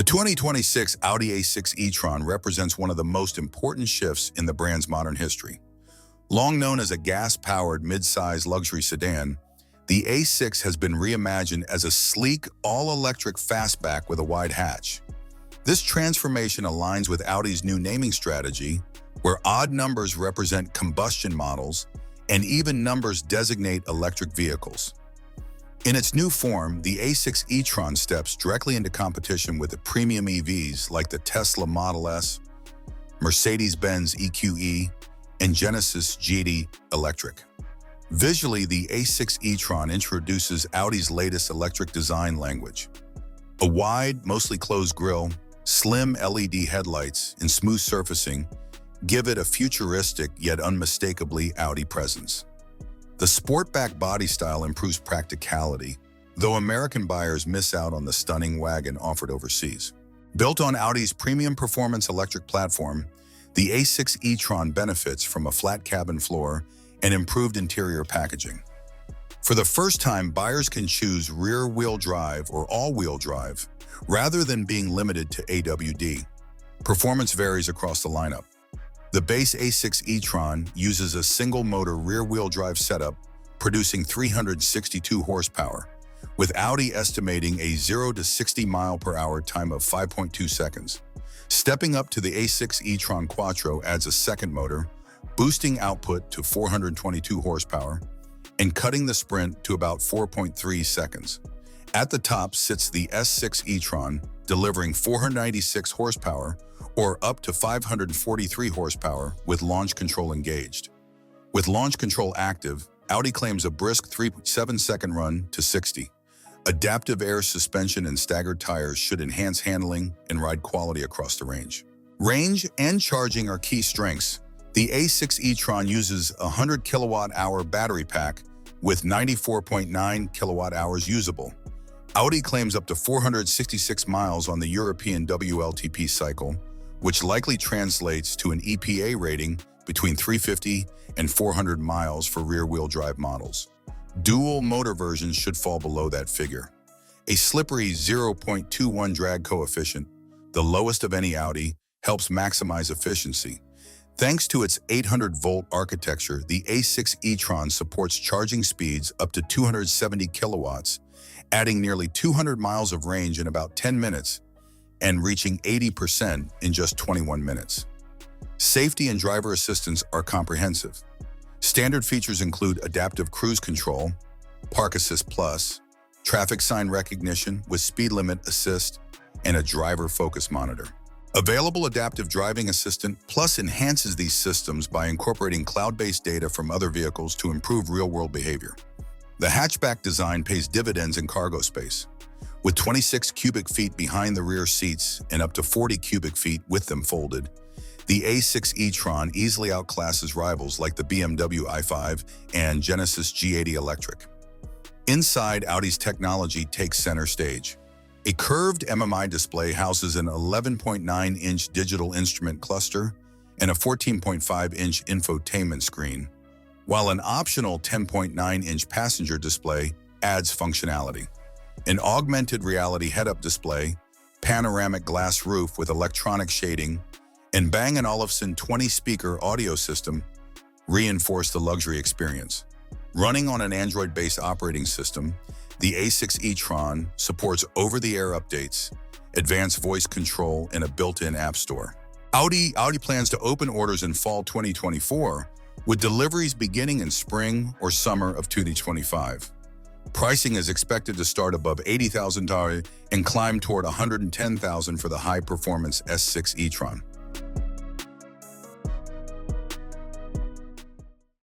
The 2026 Audi A6 E-Tron represents one of the most important shifts in the brand's modern history. Long known as a gas-powered mid-size luxury sedan, the A6 has been reimagined as a sleek, all-electric fastback with a wide hatch. This transformation aligns with Audi's new naming strategy, where odd numbers represent combustion models and even numbers designate electric vehicles. In its new form, the A6 E-Tron steps directly into competition with the premium EVs like the Tesla Model S, Mercedes-Benz EQE, and Genesis G80 Electric. Visually, the A6 E-Tron introduces Audi's latest electric design language. A wide, mostly closed grille, slim LED headlights, and smooth surfacing give it a futuristic yet unmistakably Audi presence. The sportback body style improves practicality, though American buyers miss out on the stunning wagon offered overseas. Built on Audi's premium performance electric platform, the A6 E-Tron benefits from a flat cabin floor and improved interior packaging. For the first time, buyers can choose rear-wheel drive or all-wheel drive, rather than being limited to AWD. Performance varies across the lineup. The base A6 E-Tron uses a single-motor rear-wheel drive setup, producing 362 horsepower, with Audi estimating a 0 to 60 mph time of 5.2 seconds. Stepping up to the A6 E-Tron Quattro adds a second motor, boosting output to 422 horsepower and cutting the sprint to about 4.3 seconds. At the top sits the S6 E-Tron, delivering 496 horsepower or up to 543 horsepower with launch control engaged. With launch control active, Audi claims a brisk 3.7-second run to 60. Adaptive air suspension and staggered tires should enhance handling and ride quality across the range. Range and charging are key strengths. The A6 E-Tron uses a 100 kilowatt-hour battery pack with 94.9 kilowatt-hours usable. Audi claims up to 466 miles on the European WLTP cycle, which likely translates to an EPA rating between 350 and 400 miles for rear-wheel drive models. Dual motor versions should fall below that figure. A slippery 0.21 drag coefficient, the lowest of any Audi, helps maximize efficiency. Thanks to its 800-volt architecture, the A6 E-Tron supports charging speeds up to 270 kilowatts, adding nearly 200 miles of range in about 10 minutes and reaching 80% in just 21 minutes. Safety and driver assistance are comprehensive. Standard features include adaptive cruise control, Park Assist Plus, traffic sign recognition with speed limit assist, and a driver focus monitor. Available Adaptive Driving Assistant Plus enhances these systems by incorporating cloud-based data from other vehicles to improve real-world behavior. The hatchback design pays dividends in cargo space. With 26 cubic feet behind the rear seats and up to 40 cubic feet with them folded, the A6 E-Tron easily outclasses rivals like the BMW i5 and Genesis G80 Electric. Inside, Audi's technology takes center stage. A curved MMI display houses an 11.9-inch digital instrument cluster and a 14.5-inch infotainment screen, while an optional 10.9-inch passenger display adds functionality. An augmented reality head-up display, panoramic glass roof with electronic shading, and Bang & Olufsen 20-speaker audio system reinforce the luxury experience. Running on an Android-based operating system, the A6 E-Tron supports over-the-air updates, advanced voice control, and a built-in app store. Audi plans to open orders in fall 2024, with deliveries beginning in spring or summer of 2025. Pricing is expected to start above $80,000 and climb toward $110,000 for the high-performance S6 E-Tron.